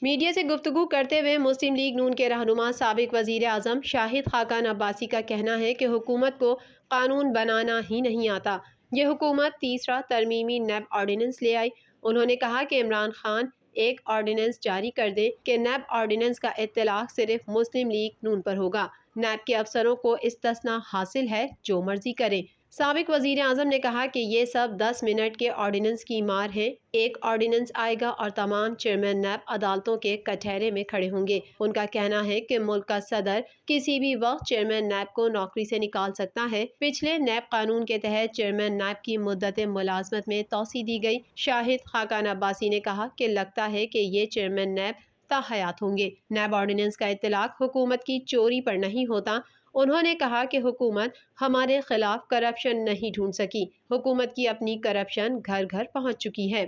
Media سے گفتگو کرتے ہوئے مسلم لیگ نون کے رہنما سابق وزیر اعظم شاہد خاقان عباسی کا کہنا ہے کہ حکومت کو قانون بنانا ہی نہیں آتا۔ یہ حکومت تیسرا ترمیمی نیب آرڈیننس لے آئی۔ انہوں نے کہا کہ عمران خان ایک آرڈیننس جاری کر دیں کہ نیب آرڈیننس کا اطلاق صرف مسلم لیگ نون پر ہوگا۔ نیب کے افسروں کو استثناء حاصل ہے، جو مرضی کریں۔ سابق وزیر اعظم نے کہا کہ یہ سب 10 منٹ کے آرڈیننس کی مار ہیں۔ ایک آرڈیننس آئے گا اور تمام چیئرمین نیب عدالتوں کے کٹہرے میں کھڑے ہوں گے۔ ان کا کہنا ہے کہ ملک کا صدر کسی بھی وقت چیئرمین نیب کو نوکری سے نکال سکتا ہے۔ پچھلے نیب قانون کے تحت چیئرمین نیب کی مدت ملازمت میں توسیع دی گئی۔ شاہد خاقان عباسی نے کہا کہ لگتا ہے کہ یہ چیئرمین نیب تاحیات ہوں گے۔ نیب آرڈیننس کا اطلاق حکومت کی چوری پر نہیں ہوتا۔ انہوں نے کہا کہ حکومت ہمارے خلاف کرپشن نہیں ڈھونڈ سکی۔ حکومت کی اپنی کرپشن گھر گھر پہنچ چکی ہے۔